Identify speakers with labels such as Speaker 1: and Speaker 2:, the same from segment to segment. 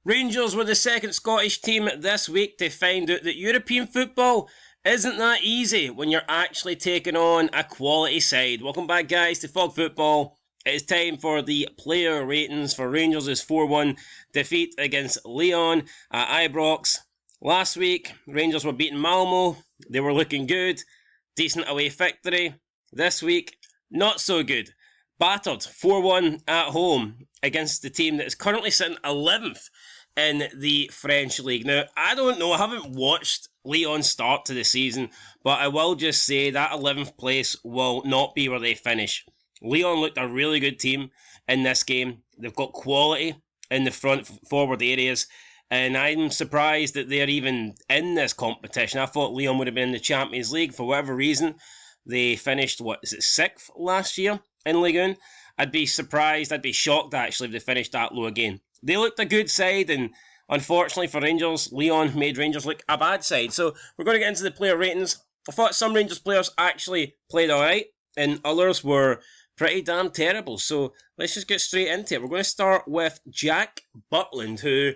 Speaker 1: Rangers were the second Scottish team this week to find out that European football isn't that easy when you're actually taking on a quality side. Welcome back, guys, to Fog Football. It is time for the player ratings for Rangers' 4-1 defeat against Lyon at Ibrox. Last week, Rangers were beating Malmo. They were looking good. Decent away victory. This week, not so good. Battered 4-1 at home against the team that is currently sitting 11th in the French League. Now, I don't know, I haven't watched Lyon's start to the season, but I will just say that 11th place will not be where they finish. Lyon looked a really good team in this game. They've got quality in the front forward areas, and I'm surprised that they're even in this competition. I thought Lyon would have been in the Champions League for whatever reason. They finished, 6th last year in Ligue 1? I'd be surprised, I'd be shocked actually if they finished that low again. They looked a good side, and unfortunately for Rangers, Lyon made Rangers look a bad side. So we're going to get into the player ratings. I thought some Rangers players actually played alright, and others were pretty damn terrible. So let's just get straight into it. We're going to start with Jack Butland, who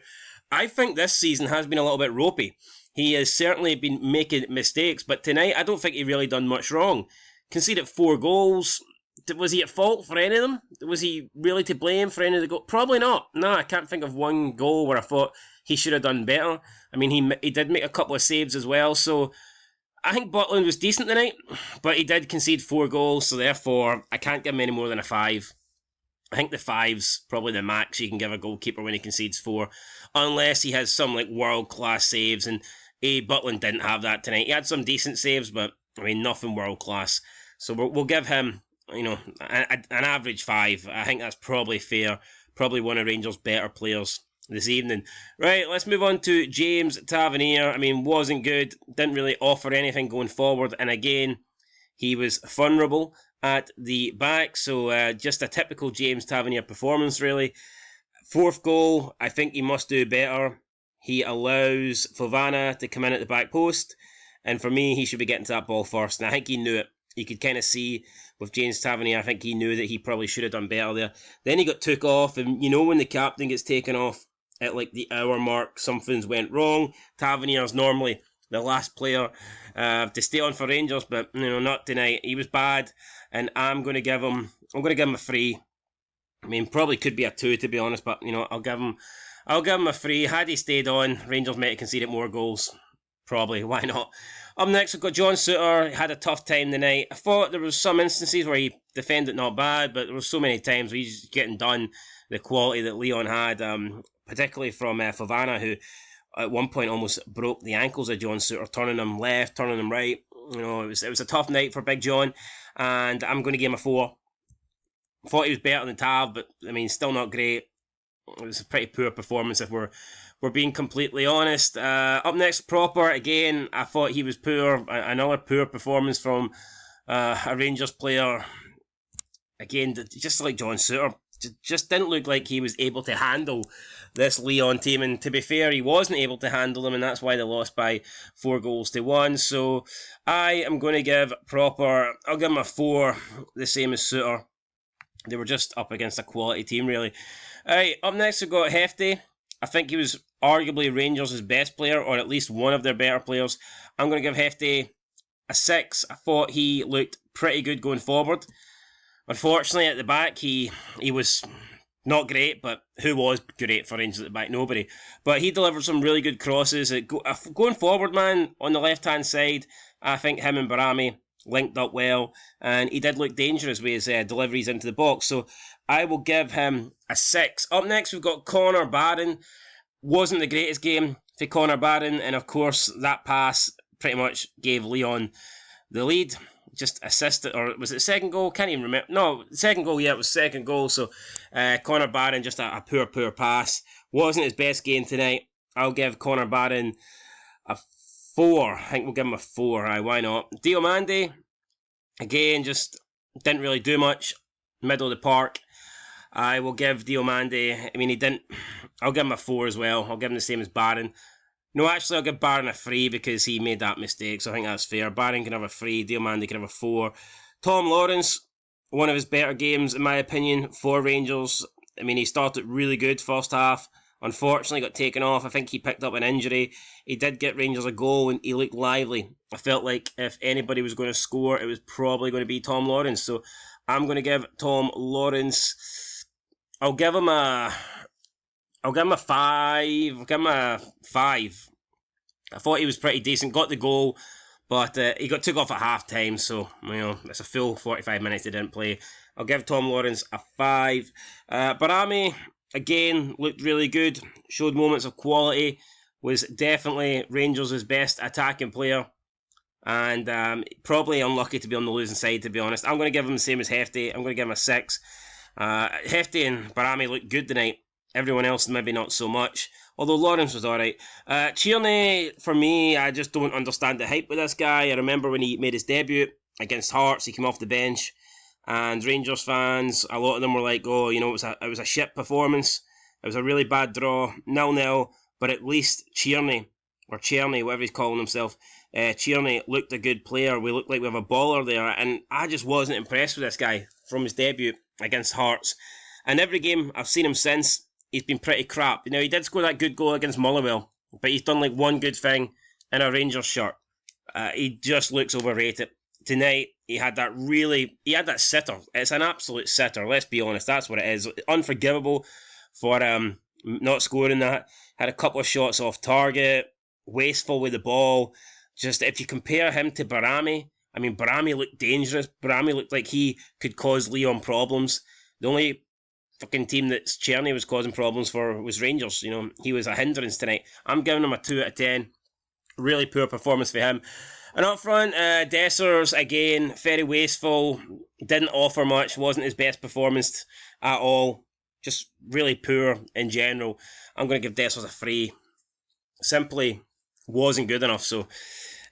Speaker 1: I think this season has been a little bit ropey. He has certainly been making mistakes, but tonight I don't think he really done much wrong. Conceded 4 goals. Was he at fault for any of them? Was he really to blame for any of the goals? Probably not. No, I can't think of one goal where I thought he should have done better. I mean, he did make a couple of saves as well, so I think Butland was decent tonight, but he did concede 4 goals, so therefore I can't give him any more than a 5. I think the 5's probably the max you can give a goalkeeper when he concedes 4, unless he has some world-class saves, and Butland didn't have that tonight. He had some decent saves, but I mean, nothing world-class. So we'll give him, an average 5. I think that's probably fair. Probably one of Rangers' better players this evening. Right, let's move on to James Tavernier. I mean, wasn't good. Didn't really offer anything going forward. And again, he was vulnerable at the back. So just a typical James Tavernier performance, really. 4th goal, I think he must do better. He allows Fofana to come in at the back post. And for me, he should be getting to that ball first. And I think he knew it. You could kind of see with James Tavernier, I think he knew that he probably should have done better there. Then he got took off, and when the captain gets taken off at the hour mark, something's went wrong. Tavernier's normally the last player to stay on for Rangers, but not tonight. He was bad, and I'm going to give him a 3. I mean, probably could be a 2 to be honest, but I'll give him a 3. Had he stayed on, Rangers might have conceded more goals. Probably, why not? Up next, we've got John Souttar. He had a tough time tonight. I thought there was some instances where he defended not bad, but there were so many times where he's getting done the quality that Lyon had, particularly from Fofana, who at one point almost broke the ankles of John Souttar, turning him left, turning him right. It was a tough night for Big John, and I'm going to give him a 4. I thought he was better than Tav, but I mean, still not great. It was a pretty poor performance if we're being completely honest. Up next, Proper. Again, I thought he was poor. Another poor performance from a Rangers player. Again, just like John Souttar, just didn't look like he was able to handle this Lyon team. And to be fair, he wasn't able to handle them, and that's why they lost by 4 goals to 1. So I am going to give Proper, I'll give him a 4, the same as Souttar. They were just up against a quality team, really. Alright, up next we've got Hefty. I think he was arguably Rangers' best player, or at least one of their better players. I'm going to give Hefty a 6. I thought he looked pretty good going forward. Unfortunately, at the back, he was not great, but who was great for Rangers at the back? Nobody. But he delivered some really good crosses. Going forward, man, on the left-hand side, I think him and Barami linked up well, and he did look dangerous with his deliveries into the box. So I will give him a 6. Up next, we've got Connor Barron. Wasn't the greatest game for Connor Barron, and of course, that pass pretty much gave Lyon the lead. Just assisted, or was it second goal? Can't even remember. No, second goal, yeah, it was second goal. So Connor Barron, just a poor pass. Wasn't his best game tonight. I'll give Connor Barron a 4. I think we'll give him a 4. Aye, why not? Diomande, again, just didn't really do much. Middle of the park. I will give Diomande, I mean, he didn't. I'll give him a 4 as well. I'll give him the same as Barron. No, actually, I'll give Barron a 3 because he made that mistake, so I think that's fair. Barron can have a 3, Diomande can have a 4. Tom Lawrence, one of his better games, in my opinion, for Rangers. I mean, he started really good first half, unfortunately got taken off. I think he picked up an injury. He did get Rangers a goal and he looked lively. I felt like if anybody was going to score, it was probably going to be Tom Lawrence. So I'm going to give Tom Lawrence, I'll give him a 5. I'll give him a 5. I thought he was pretty decent. Got the goal, but he got took off at half time, so it's a full 45 minutes he didn't play. I'll give Tom Lawrence a 5. Barami, again, looked really good. Showed moments of quality. Was definitely Rangers' best attacking player. And probably unlucky to be on the losing side, to be honest. I'm going to give him the same as Hefty. I'm going to give him a 6. Hefty and Barami looked good tonight. Everyone else maybe not so much. Although Lawrence was alright. Cerny, for me, I just don't understand the hype with this guy. I remember when he made his debut against Hearts, he came off the bench. And Rangers fans, a lot of them were like, oh, it was a shit performance. It was a really bad draw. 0-0. But at least Cerny, whatever he's calling himself, Cerny looked a good player. We looked like we have a baller there. And I just wasn't impressed with this guy from his debut against Hearts. And every game I've seen him since, he's been pretty crap. He did score that good goal against Motherwell, but he's done like one good thing in a Rangers shirt. He just looks overrated. Tonight, he had that sitter. It's an absolute sitter, let's be honest. That's what it is. Unforgivable for not scoring that. Had a couple of shots off target, wasteful with the ball. Just, if you compare him to Barami, Barami looked dangerous. Barami looked like he could cause Lyon problems. The only fucking team that Cerny was causing problems for was Rangers. He was a hindrance tonight. I'm giving him a 2 out of 10. Really poor performance for him. And up front, Dessers, again, very wasteful. Didn't offer much. Wasn't his best performance at all. Just really poor in general. I'm going to give Dessers a 3. Simply wasn't good enough. So,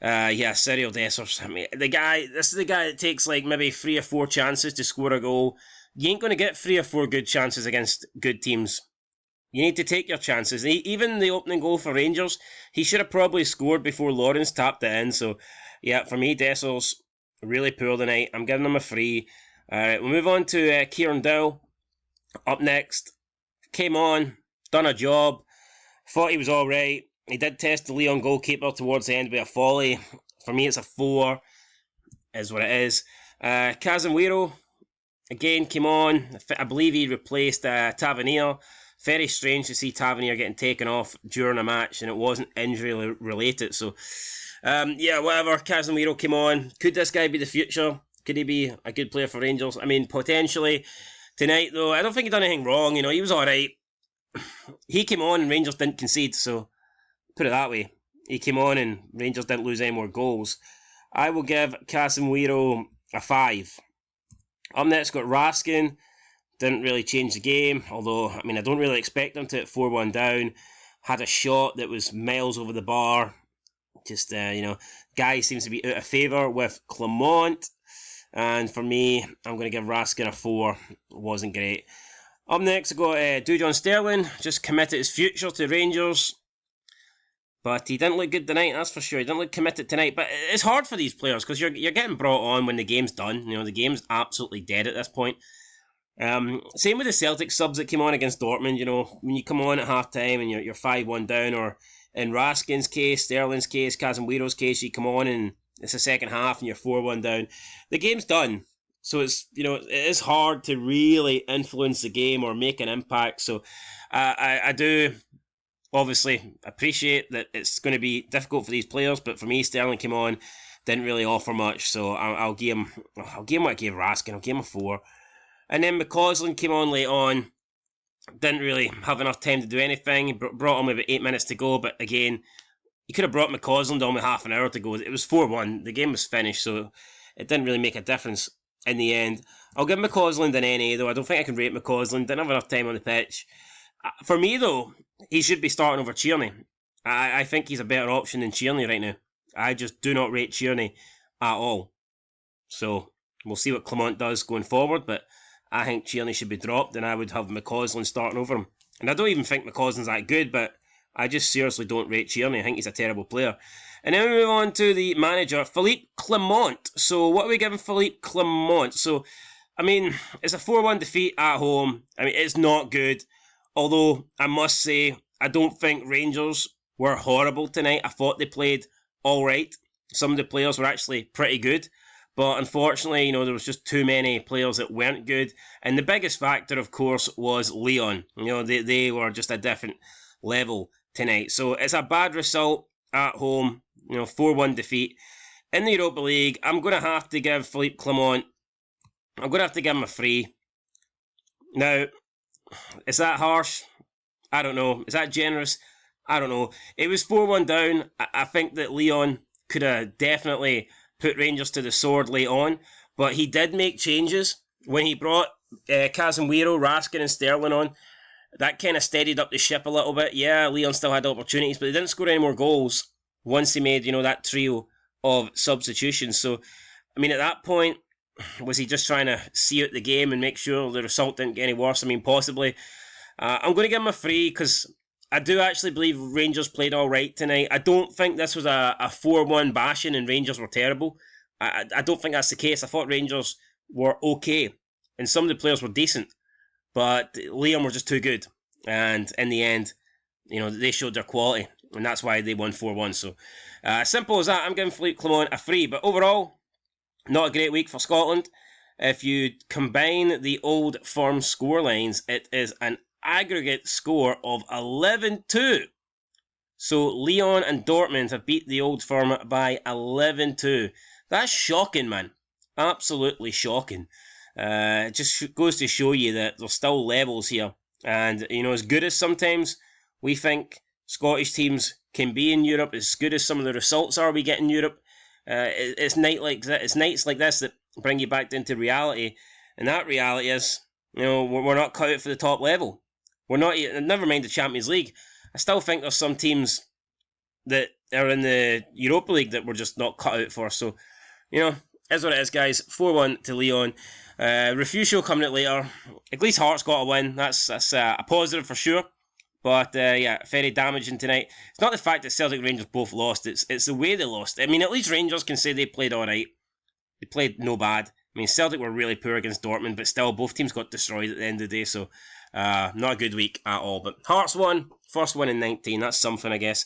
Speaker 1: Cyril Dessers. This is the guy that takes like maybe 3 or 4 chances to score a goal. You ain't going to get 3 or 4 good chances against good teams. You need to take your chances. Even the opening goal for Rangers, he should have probably scored before Lawrence tapped it in. So, for me, Dessers, really poor tonight. I'm giving him a 3. Alright, we'll move on to Kieran Dowell. Up next. Came on, done a job. Thought he was alright. He did test the Lyon goalkeeper towards the end with a volley. For me, it's a 4. Is what it is. Casemiro, again, came on. I believe he replaced Tavernier. Very strange to see Tavernier getting taken off during a match, and it wasn't injury related. So, whatever. Casemiro came on. Could this guy be the future? Could he be a good player for Rangers? Potentially. Tonight, though, I don't think he done anything wrong. He was alright. He came on and Rangers didn't concede, so put it that way. He came on and Rangers didn't lose any more goals. I will give Casemiro a 5. Up next, got Raskin. Didn't really change the game, although, I don't really expect him to at 4-1 down. Had a shot that was miles over the bar. Just, guy seems to be out of favour with Clement. And for me, I'm going to give Raskin a 4. Wasn't great. Up next, I got Dujon Sterling. Just committed his future to Rangers. But he didn't look good tonight, that's for sure. He didn't look committed tonight. But it's hard for these players, because you're getting brought on when the game's done. The game's absolutely dead at this point. Same with the Celtic subs that came on against Dortmund. When you come on at half time and you're 5-1 down, or in Raskin's case, Sterling's case, Casemiro's case, you come on and it's the second half and you're 4-1 down. The game's done. So it's, it is hard to really influence the game or make an impact. So I do obviously appreciate that it's going to be difficult for these players, but for me, Sterling came on, didn't really offer much. So I'll give him what I gave Raskin. I'll give him a 4. And then McCausland came on late on. Didn't really have enough time to do anything. He brought on with about 8 minutes to go. But again, you could have brought McCausland on with half an hour to go. It was 4-1. The game was finished, so it didn't really make a difference in the end. I'll give McCausland an NA, though. I don't think I can rate McCausland. Didn't have enough time on the pitch. For me, though, he should be starting over Cerny. I think he's a better option than Cerny right now. I just do not rate Cerny at all. So, we'll see what Clement does going forward, but I think Cerny should be dropped, and I would have McCausland starting over him. And I don't even think McCausland's that good, but I just seriously don't rate Cerny. I think he's a terrible player. And then we move on to the manager, Philippe Clement. So what are we giving Philippe Clement? So, it's a 4-1 defeat at home. It's not good. Although, I must say, I don't think Rangers were horrible tonight. I thought they played alright. Some of the players were actually pretty good. But unfortunately, there was just too many players that weren't good. And the biggest factor, of course, was Lyon. They were just a different level tonight. So it's a bad result at home, 4-1 defeat. In the Europa League, I'm going to have to give Philippe Clement, I'm going to have to give him a 3. Now, is that harsh? I don't know. Is that generous? I don't know. It was 4-1 down. I think that Lyon could have definitely put Rangers to the sword late on, but he did make changes. When he brought Casemiro, Raskin and Sterling on, that kind of steadied up the ship a little bit. Yeah, Lyon still had opportunities, but they didn't score any more goals once he made, that trio of substitutions. So, I mean, at that point, was he just trying to see out the game and make sure the result didn't get any worse? I mean, possibly. I'm going to give him a 3 because I do actually believe Rangers played alright tonight. I don't think this was a 4-1 bashing and Rangers were terrible. I don't think that's the case. I thought Rangers were okay and some of the players were decent, but Lyon were just too good. And in the end, they showed their quality and that's why they won 4-1. So, simple as that. I'm giving Philippe Clement a 3, but overall, not a great week for Scotland. If you combine the old firm scorelines, it is an aggregate score of 11-2. So Lyon and Dortmund have beat the old firm by 11-2. That's shocking, man. Absolutely shocking. It just goes to show you that there's still levels here. And, as good as sometimes we think Scottish teams can be in Europe, as good as some of the results are we get in Europe, it's nights like this that bring you back into reality, and that reality is, we're not cut out for the top level. We're not. Never mind the Champions League. I still think there's some teams that are in the Europa League that we're just not cut out for. So, is what it is, guys. 4-1 to Lyon. Refusio coming out later. At least Hearts got a win. That's a positive for sure. But, very damaging tonight. It's not the fact that Celtic and Rangers both lost, it's the way they lost. I mean, at least Rangers can say they played alright. They played no bad. I mean, Celtic were really poor against Dortmund, but still, both teams got destroyed at the end of the day, so not a good week at all. But Hearts won, first win in 19, that's something, I guess.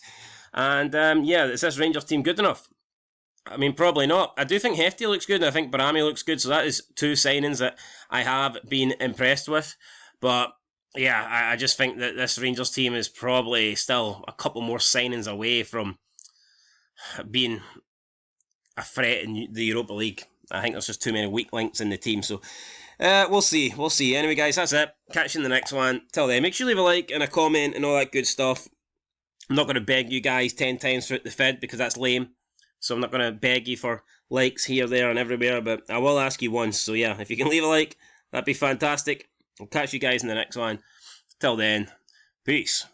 Speaker 1: And, is this Rangers team good enough? I mean, probably not. I do think Hefty looks good, and I think Barami looks good, so that is 2 signings that I have been impressed with. But yeah, I just think that this Rangers team is probably still a couple more signings away from being a threat in the Europa League. I think there's just too many weak links in the team, so we'll see. Anyway, guys, that's it. Catch you in the next one. Till then, make sure you leave a like and a comment and all that good stuff. I'm not going to beg you guys 10 times throughout the feed because that's lame. So I'm not going to beg you for likes here, there, and everywhere, but I will ask you once. So yeah, if you can leave a like, that'd be fantastic. I'll catch you guys in the next one. Till then, peace.